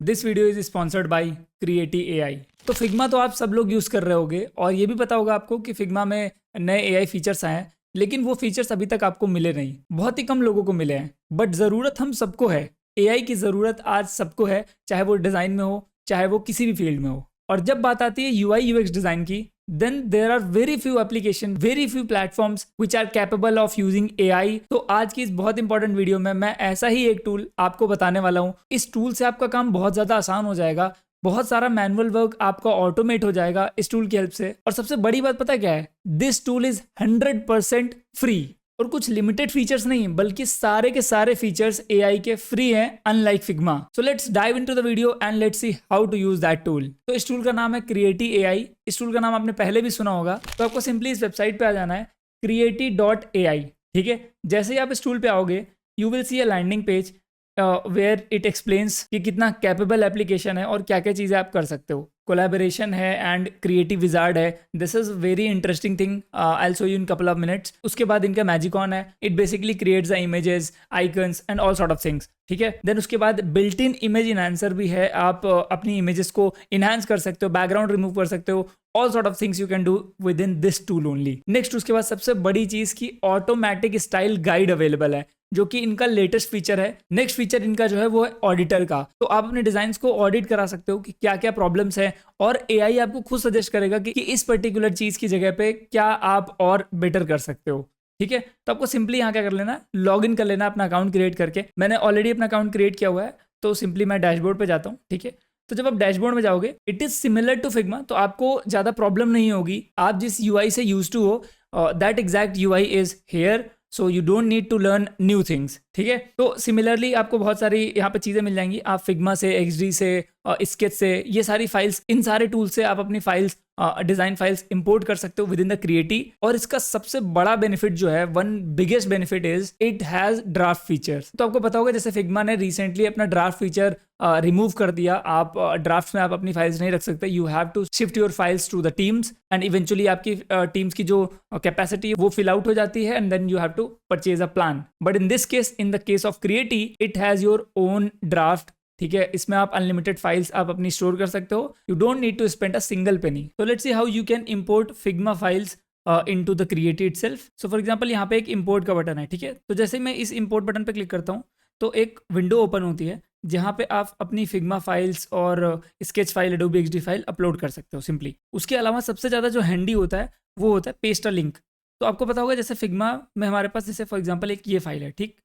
This video is sponsored by Creatie AI. तो Figma तो आप सब लोग यूज़ कर रहे होगे और ये भी पता होगा आपको कि फिग्मा में नए एआई फीचर्स आए हैं, लेकिन वो फीचर्स अभी तक आपको मिले नहीं, बहुत ही कम लोगों को मिले हैं। बट ज़रूरत हम सबको है, एआई की ज़रूरत आज सबको है, चाहे वो डिज़ाइन में हो, चाहे वो किसी भी फील्ड में हो। और जब बात आती है यूआई यूएक्स डिज़ाइन की, then there are very few application, very few platforms which are capable of using AI। तो आज की इस बहुत इंपॉर्टेंट वीडियो में मैं ऐसा ही एक टूल आपको बताने वाला हूँ। इस टूल से आपका काम बहुत ज़्यादा आसान हो जाएगा, बहुत सारा मैनुअल वर्क आपका ऑटोमेट हो जाएगा इस टूल की हेल्प से। और सबसे बड़ी बात पता है क्या है? दिस टूल इज 100% फ्री और कुछ लिमिटेड फीचर्स नहीं बल्कि सारे के सारे फीचर्स एआई के फ्री हैं, unlike Figma. So let's dive into the video and let's see how to use that tool. तो इस टूल का नाम है क्रिएटी एआई। इस टूल का नाम आपने पहले भी सुना होगा। तो आपको सिंपली इस वेबसाइट पे आ जाना है creati.ai। ठीक है, जैसे ही आप इस टूल पे आओगे you will see a landing page where it explains कि कितना कैपेबल एप्लीकेशन है और क्या क्या चीज़ें आप कर सकते हो। कोलैबोरेशन है एंड क्रिएटिव विजार्ड है। This is very interesting thing, I show you in couple of minutes. उसके बाद इनका मैजिकॉन है, it basically creates the images, icons and all sort of things. ठीक है, देन उसके बाद बिल्ट इन इमेज इनहांसर भी है। आप अपनी इमेजेस को इनहांस कर सकते हो, बैकग्राउंड रिमूव कर सकते हो, all sort of things you can do with in this tool only. Next उसके बाद सबसे बड़ी चीज की ऑटोमेटिक स्टाइल गाइड अवेलेबल है, जो कि इनका लेटेस्ट फीचर है। नेक्स्ट फीचर इनका जो है वो है ऑडिटर का। तो आप अपने डिजाइन्स को ऑडिट करा सकते हो कि क्या क्या प्रॉब्लम्स है और एआई आपको खुद सजेस्ट करेगा कि इस पर्टिकुलर चीज की जगह पे क्या आप और बेटर कर सकते हो। ठीक है, तो आपको सिंपली यहाँ क्या कर लेना है, लॉग इन कर लेना अपना अकाउंट क्रिएट करके। मैंने ऑलरेडी अपना अकाउंट क्रिएट किया हुआ है, तो सिंपली मैं डैशबोर्ड पे जाता हूँ। ठीक है, तो जब आप डैशबोर्ड में जाओगे it is similar to Figma, तो आपको ज्यादा प्रॉब्लम नहीं होगी। आप जिस यूआई से यूज टू हो that exact UI is here, so you don't need to learn new things. ठीक है, तो सिमिलरली आपको बहुत सारी यहाँ पे चीज़ें मिल जाएंगी। आप फिग्मा से, एक्सडी से, स्केच से, ये सारी फाइल्स, इन सारे टूल से आप अपनी फाइल्स, डिज़ाइन फाइल्स इंपोर्ट कर सकते हो विद इन द क्रिएटी। और इसका सबसे बड़ा बेनिफिट जो है, one biggest benefit is it has draft features. तो आपको पता होगा जैसे फिग्मा ने रिसेंटली अपना ड्राफ्ट फीचर रिमूव कर दिया। आप ड्राफ्ट में आप अपनी फाइल्स नहीं रख सकते, you have to shift your files to the teams and eventually आपकी टीम्स की जो कैपेसिटी है वो फिल आउट हो जाती है and then you have to purchase a plan. But in this case, in the case of Creatie, it has your own draft. ठीक है, इसमें आप अनलिमिटेड फाइल्स आप अपनी स्टोर कर सकते हो। You don't need to spend a single penny. तो let's see how you can import Figma files into the Creatie itself. So for example यहाँ पे एक इंपोर्ट का बटन है। ठीक है, तो जैसे मैं इस इंपोर्ट बटन पे क्लिक करता हूँ तो एक विंडो ओपन होती है जहाँ पे आप अपनी फिग्मा फाइल्स और sketch file, Adobe XD file upload कर सकते हो सिंपली। उसके अलावा सबसे ज़्यादा जो हैंडी होता है वो होता है पेस्ट अ लिंक। तो आपको पता होगा जैसे फिग्मा में हमारे पास जैसे फॉर एग्जांपल एक ये फाइल है। ठीक,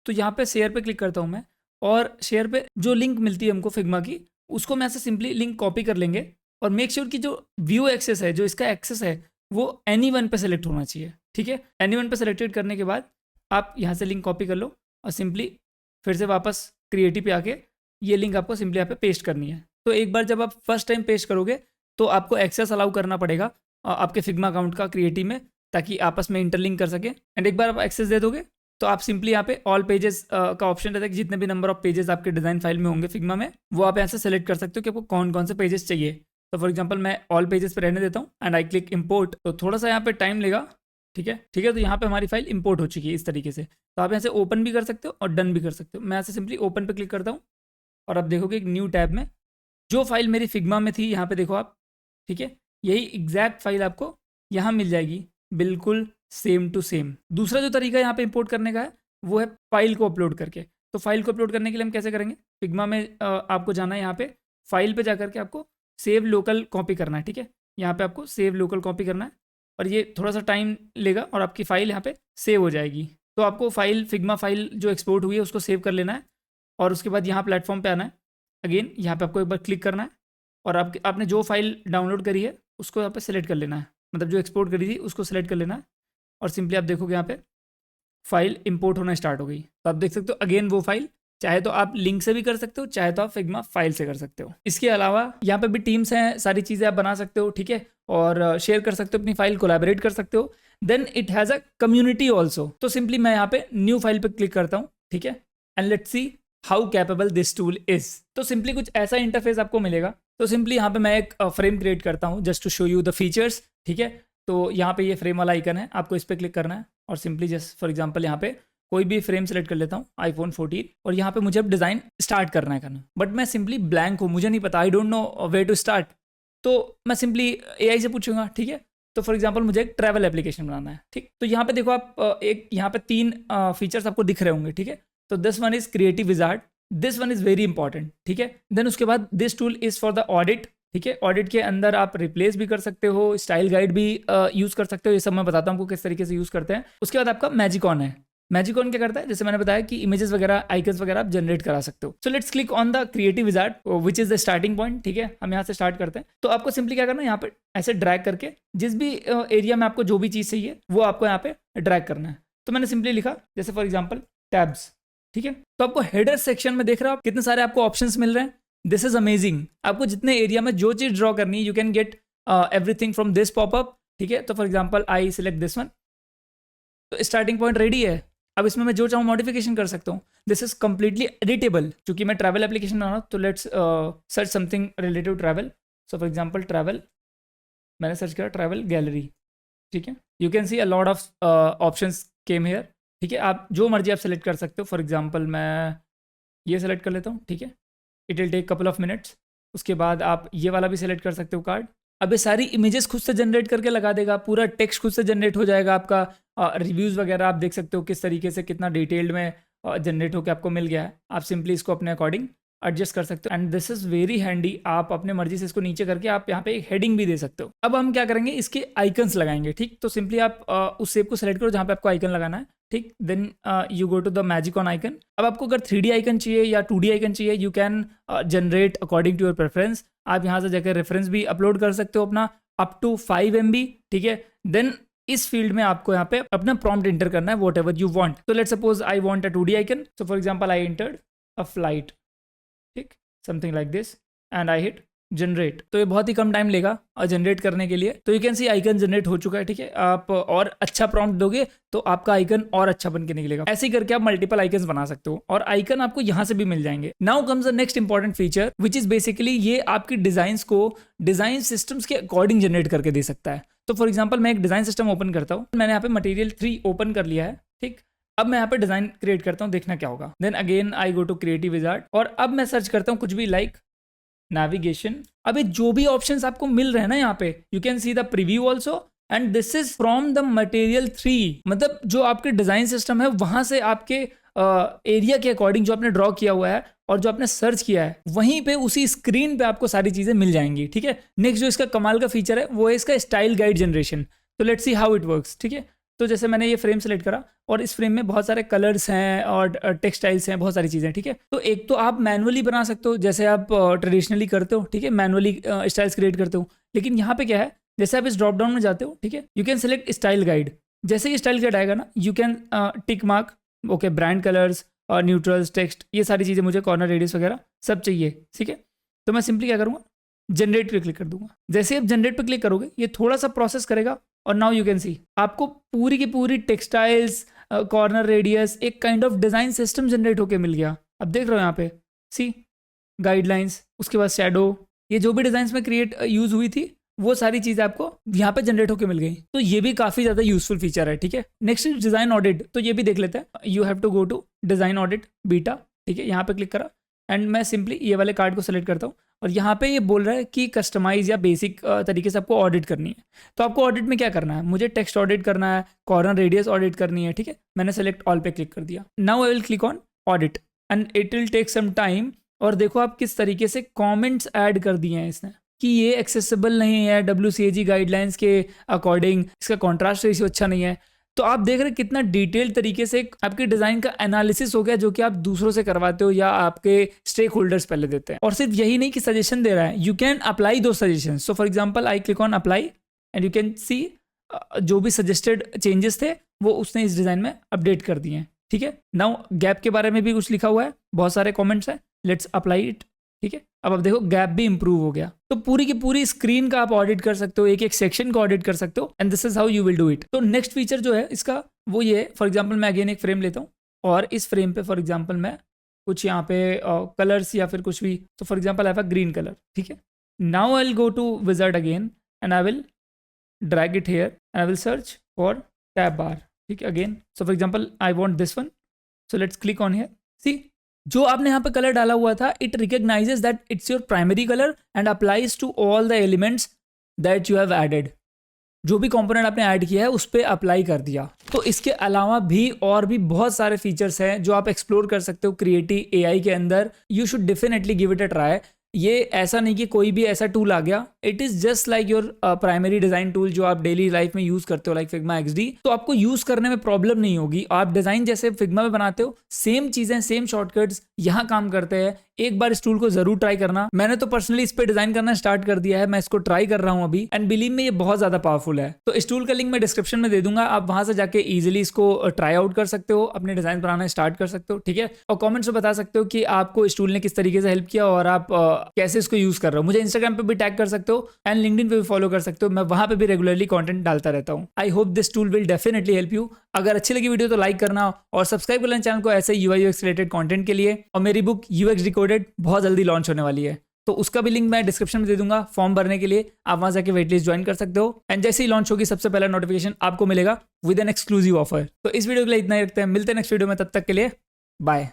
तो यहाँ पे शेयर पे क्लिक करता हूँ मैं और शेयर पे जो लिंक मिलती है हमको फिग्मा की, उसको मैं ऐसे सिंपली लिंक कॉपी कर लेंगे और मेक श्योर कि जो व्यू एक्सेस है, जो इसका एक्सेस है, वो एनीवन पे सेलेक्ट होना चाहिए। ठीक है, एनीवन पे सेलेक्टेड करने के बाद आप यहाँ से लिंक कॉपी कर लो और सिंपली फिर से वापस क्रिएटिव पे आके ये लिंक आपको सिंपली यहाँ पे पेस्ट करनी है। तो एक बार जब आप फर्स्ट टाइम पेस्ट करोगे तो आपको एक्सेस अलाउ करना पड़ेगा आपके फिग्मा अकाउंट का क्रिएटिव में, ताकि आपस में इंटरलिंक कर सके। एंड एक बार आप एक्सेस दे दोगे तो आप सिंपली यहाँ पे ऑल पेजेस का ऑप्शन रहता है कि जितने भी नंबर ऑफ पेजेस आपके डिजाइन फाइल में होंगे फिग्मा में, वो आप यहाँ से सेलेक्ट कर सकते हो कि आपको कौन कौन से पेजेस चाहिए। तो फॉर एग्जांपल मैं ऑल पेजेस पे रहने देता हूँ एंड आई क्लिक इंपोर्ट। तो थोड़ा सा यहाँ पे टाइम लेगा। ठीक है, ठीक है, तो यहाँ पे हमारी फाइल इंपोर्ट हो चुकी है इस तरीके से। तो आप यहाँ से ओपन भी कर सकते हो और डन भी कर सकते हो। मैं यहाँ से सिंपली ओपन पे क्लिक करता हूँ और आप देखोगे एक न्यू टैब में जो फाइल मेरी फिग्मा में थी, यहाँ पे देखो आप। ठीक है, यही एग्जैक्ट फाइल आपको यहाँ मिल जाएगी, बिल्कुल सेम टू सेम। दूसरा जो तरीका यहाँ पे इंपोर्ट करने का है वो है फाइल को अपलोड करके। तो फाइल को अपलोड करने के लिए हम कैसे करेंगे, फिग्मा में आपको जाना है, यहाँ पे फाइल पे जाकर के आपको सेव लोकल कॉपी करना है। ठीक है, यहाँ पे आपको सेव लोकल कॉपी करना है और ये थोड़ा सा टाइम लेगा और आपकी फाइल यहाँ पे सेव हो जाएगी। तो आपको फाइल, फिग्मा फाइल जो एक्सपोर्ट हुई है उसको सेव कर लेना है और उसके बाद यहाँ प्लेटफॉर्म पे आना है। अगेन यहाँ पे आपको एक बार क्लिक करना है और आपने जो फाइल डाउनलोड करी है उसको यहाँ पे सेलेक्ट कर लेना है, मतलब जो एक्सपोर्ट करी थी उसको सेलेक्ट कर लेना है और सिंपली आप देखोगे यहाँ पे फाइल इंपोर्ट होना स्टार्ट हो गई। तो आप देख सकते हो अगेन वो फाइल, चाहे तो आप लिंक से भी कर सकते हो, चाहे तो आप फिग्मा फाइल से कर सकते हो। इसके अलावा यहाँ पे भी टीम्स हैं, सारी चीज़ें आप बना सकते हो। ठीक है, और शेयर कर सकते हो अपनी फाइल, कोलैबोरेट कर सकते हो। Then it has a community also. तो सिंपली मैं यहाँ पे न्यू फाइल पे क्लिक करता हूँ। ठीक है, and let's see how capable this tool is. तो सिंपली कुछ ऐसा इंटरफेस आपको मिलेगा। तो सिंपली यहाँ पे मैं एक फ्रेम क्रिएट करता हूँ just to show you the features. ठीक है, तो यहाँ पे ये फ्रेम वाला आइकन है, आपको इस पर क्लिक करना है और सिंपली जस्ट फॉर एग्जांपल यहाँ पे कोई भी फ्रेम सेलेक्ट कर लेता हूँ, iPhone 14, और यहाँ पे मुझे अब डिज़ाइन स्टार्ट करना है बट मैं सिंपली ब्लैंक हूँ, मुझे नहीं पता, I don't know way to start. तो मैं सिंपली AI से पूछूंगा, ठीक है। तो फॉर एग्जांपल मुझे एक ट्रैवल एप्लीकेशन बनाना है, ठीक। तो यहाँ पे देखो आप एक यहाँ पे 3 फीचर्स आपको दिख रहे होंगे, ठीक है। तो this one is creative wizard, this one is very important, ठीक है। देन उसके बाद this tool is for the audit, ठीक है। ऑडिट के अंदर आप रिप्लेस भी कर सकते हो, स्टाइल गाइड भी यूज कर सकते हो, ये सब मैं बताता हूँ आपको किस तरीके से यूज करते हैं। उसके बाद आपका मैजिकॉन है। मैजिकॉन क्या करता है, जैसे मैंने बताया कि इमेजेस वगैरह, आइकन्स वगैरह आप जनरेट करा सकते हो। सो let's click on the creative wizard which is the starting point, ठीक है। हम यहाँ से स्टार्ट करते हैं। तो आपको सिंपली क्या करना है, यहाँ पे ऐसे ड्रैग करके जिस भी एरिया में आपको जो भी चीज़ चाहिए वो आपको यहाँ पे ड्रैग करना है। तो मैंने सिंपली लिखा जैसे फॉर एग्जाम्पल टैब्स, ठीक है। तो आपको हेडर सेक्शन में देख रहे हो आप कितने सारे आपको ऑप्शंस मिल रहे हैं। This is amazing. आपको जितने एरिया में जो चीज़ ड्रॉ करनी है, you can get everything from this popup, ठीक है। तो for example I select this one, तो स्टार्टिंग पॉइंट रेडी है। अब इसमें मैं जो चाहूँ मॉडिफिकेशन कर सकता हूँ। दिस इज कंप्लीटली एडिटेबल, क्योंकि मैं ट्रैवल एप्लीकेशन बना रहा हूँ। तो let's search something related to travel. So for example travel, मैंने सर्च किया ट्रैवल गैलरी, ठीक है। You can see a lot of options came here, ठीक है। आप जो मर्जी आप सेलेक्ट कर सकते हो। फॉर एग्जाम्पल मैं ये सेलेक्ट कर लेता हूँ, ठीक है। It will take couple of minutes. उसके बाद आप ये वाला भी सेलेक्ट कर सकते हो कार्ड। अब ये सारी इमेजेस खुद से जनरेट करके लगा देगा, पूरा टेक्स्ट खुद से जनरेट हो जाएगा आपका। रिव्यूज़ वगैरह आप देख सकते हो किस तरीके से कितना डिटेल्ड में जनरेट होकर आपको मिल गया है। आप सिंपली इसको अपने अकॉर्डिंग एडजस्ट कर सकते हो and this is very handy. आप अपने मर्जी से इसको नीचे करके आप यहाँ पे एक हेडिंग भी दे सकते हो। अब हम क्या करेंगे, इसके आइकन्स लगाएंगे, ठीक। तो सिंपली आप उस शेप को सेलेक्ट करो जहाँ पे आपको आइकन लगाना है, ठीक। Then you go to the Magicon icon. अब आपको अगर 3D आइकन चाहिए या 2D आइकन चाहिए, you can generate according to your preference. आप यहाँ से जाकर रेफरेंस भी अपलोड कर सकते हो अपना, अप टू 5 MB, ठीक है। देन इस फील्ड में आपको यहाँ पे अपना प्रॉम्प्ट इंटर करना है, वॉट एवर यू वॉन्ट। तो let suppose I want a 2D icon. So for example I entered a flight, ठीक, something like this, and I hit generate. तो ये बहुत ही कम टाइम लेगा जनरेट करने के लिए। तो you can C icon generate हो चुका है, ठीक है। आप और अच्छा प्रॉम्प्ट दोगे तो आपका आइकन और अच्छा बन के निकलेगा। ऐसे ही करके आप मल्टीपल आइकन्स बना सकते हो और आइकन आपको यहाँ से भी मिल जाएंगे। Now comes the next important feature which is basically ये आपकी डिजाइंस को डिजाइन सिस्टम्स के अकॉर्डिंग जनरेट करके दे सकता है। तो फॉर एग्जाम्पल मैं एक डिजाइन सिस्टम ओपन करता हूँ। मैंने यहाँ पे मटेरियल 3 ओपन कर लिया है, ठीक। अब मैं यहाँ पे डिजाइन क्रिएट करता हूँ, देखना क्या होगा। Then again I go to creative wizard और अब मैं सर्च करता हूँ कुछ भी लाइक नेविगेशन। अभी जो भी ऑप्शंस आपको मिल रहे हैं ना यहाँ पे, you can see the preview also and this is from the material 3। मतलब जो आपके डिजाइन सिस्टम है वहां से आपके एरिया के अकॉर्डिंग जो आपने ड्रॉ किया हुआ है और जो आपने सर्च किया है वहीं पे उसी स्क्रीन पे आपको सारी चीजें मिल जाएंगी, ठीक है। नेक्स्ट जो इसका कमाल का फीचर है वो है इसका स्टाइल गाइड जनरेशन। तो let's see how it works, ठीक है। तो जैसे मैंने ये फ्रेम सेलेक्ट करा और इस फ्रेम में बहुत सारे कलर्स हैं और टेक्सटाइल्स हैं, बहुत सारी चीज़ें, ठीक है। तो एक तो आप मैनुअली बना सकते हो जैसे आप ट्रेडिशनली करते हो, ठीक है, मैनुअली स्टाइल्स क्रिएट करते हो। लेकिन यहाँ पे क्या है, जैसे आप इस ड्रॉप डाउन में जाते हो, ठीक है, you can select style guide. जैसे ही स्टाइल गाइड आएगा ना, you can tick mark, okay, brand colours और न्यूट्रल्स, टेक्स्ट, ये सारी चीज़ें मुझे, कॉर्नर रेडियस वगैरह सब चाहिए, ठीक है। तो मैं सिंपली क्या करूँगा, जनरेट पे क्लिक कर दूंगा। जैसे ही आप जनरेट पे क्लिक करोगे ये थोड़ा सा प्रोसेस करेगा और नाउ यू कैन सी आपको पूरी की पूरी टेक्सटाइल्स, कॉर्नर रेडियस, एक kind of design system generate होके मिल गया। अब देख रहे हो यहाँ पे सी गाइडलाइंस, उसके बाद शैडो, ये जो भी डिजाइन में क्रिएट यूज हुई थी वो सारी चीज़ आपको यहाँ पे जनरेट होके मिल गई। तो ये भी काफ़ी ज़्यादा यूजफुल फीचर है, ठीक है। नेक्स्ट डिजाइन ऑडिट, तो ये भी देख लेते हैं। You have to go to design audit beta, ठीक है, यहाँ पे क्लिक करा एंड मैं सिंपली ये वाले कार्ड को सेलेक्ट करता हूँ और यहाँ पे ये बोल रहा है कि कस्टमाइज या बेसिक तरीके से आपको ऑडिट करनी है। तो आपको ऑडिट में क्या करना है, मुझे टेक्स्ट ऑडिट करना है, कॉर्नर रेडियस ऑडिट करनी है, ठीक है। मैंने सेलेक्ट ऑल पे क्लिक कर दिया। Now I will click on audit and it will take some time. और देखो आप किस तरीके से कमेंट्स ऐड कर दिए हैं इसने कि ये एक्सेसिबल नहीं है WCAG गाइडलाइंस के अकॉर्डिंग, इसका कॉन्ट्रास्ट रेशियो अच्छा नहीं है। तो आप देख रहे हैं कितना डिटेल तरीके से आपके डिजाइन का एनालिसिस हो गया, जो कि आप दूसरों से करवाते हो या आपके स्टेक होल्डर्स पहले देते हैं। और सिर्फ यही नहीं कि सजेशन दे रहा है, यू कैन अप्लाई दो suggestion. So for example I click on apply and you can सी जो भी सजेस्टेड चेंजेस थे वो उसने इस डिजाइन में अपडेट कर दिए हैं, ठीक है। नाउ गैप के बारे में भी कुछ लिखा हुआ है, बहुत सारे कॉमेंट्स हैं, लेट्स अप्लाई इट, ठीक है। अब आप देखो गैप भी इंप्रूव हो गया। तो पूरी की पूरी स्क्रीन का आप ऑडिट कर सकते हो, एक एक सेक्शन का ऑडिट कर सकते हो and this is how you will do it. तो नेक्स्ट फीचर जो है इसका वो ये है, फॉर एग्जांपल मैं अगेन एक फ्रेम लेता हूँ और इस फ्रेम पे फॉर एग्जांपल मैं कुछ यहाँ पे कलर्स या फिर कुछ भी, तो for example I have a green colour, ठीक है। Now I will go to wizard again and I will drag it here and I will search for tab bar, ठीक है, again so for example I want this one, so let's click on here. See जो आपने यहाँ पे colour डाला हुआ था, it recognises that it's your primary colour and applies to all the elements that you have added. जो भी component आपने ऐड किया है उस पर अप्लाई कर दिया। तो इसके अलावा भी और भी बहुत सारे फीचर्स हैं जो आप एक्सप्लोर कर सकते हो क्रिएटी एआई के अंदर। You should definitely give it a try. ये ऐसा नहीं कि कोई भी ऐसा टूल आ गया, it is just like your primary design tool जो आप डेली लाइफ में यूज करते हो, लाइक फिग्मा एक्सडी। तो आपको यूज करने में प्रॉब्लम नहीं होगी। आप डिजाइन जैसे फिग्मा में बनाते हो, सेम चीजें, सेम शॉर्टकट्स यहाँ काम करते हैं। एक बार इस टूल को जरूर ट्राई करना। मैंने तो पर्सनली इस पे डिजाइन करना स्टार्ट कर दिया है, मैं इसको ट्राई कर रहा हूँ अभी, एंड बिलीव में ये बहुत ज्यादा पावरफुल है। तो इस टूल का लिंक मैं डिस्क्रिप्शन में दे दूंगा, आप वहां से जाके इजीली इसको ट्राई आउट कर सकते हो, अपने डिजाइन बनाना स्टार्ट कर सकते हो। ठीक है, और कमेंट्स में बता सकते हो कि आपको इस टूल ने किस तरीके से हेल्प किया और आप कैसे इसको यूज कर रहे हो। मुझे इंस्टाग्राम पे भी टैग कर सकते हो एंड लिंक्डइन पे भी फॉलो कर सकते हो, मैं वहां पे भी रेगुलरली कंटेंट डालता रहता हूँ। I hope this tool will definitely help you. अगर अच्छी लगी वीडियो तो लाइक करना और सब्सक्राइब कर लेना चैनल को ऐसे यूआई यूएक्स रिलेटेड कंटेंट के लिए। और मेरी बुक यूएक्स डिकोडेड बहुत जल्दी लॉन्च होने वाली है, तो उसका भी लिंक मैं डिस्क्रिप्शन में दे दूंगा फॉर्म भरने के लिए। आप वहां जाके वेट लिस्ट ज्वाइन कर सकते हो एंड जैसे ही लॉन्च होगी सबसे पहला नोटिफिकेशन आपको मिलेगा विद एन एक्सक्लूसिव ऑफर। तो इस वीडियो के लिए इतना ही रखते हैं, मिलते हैं नेक्स्ट वीडियो में, तब तक के लिए बाय।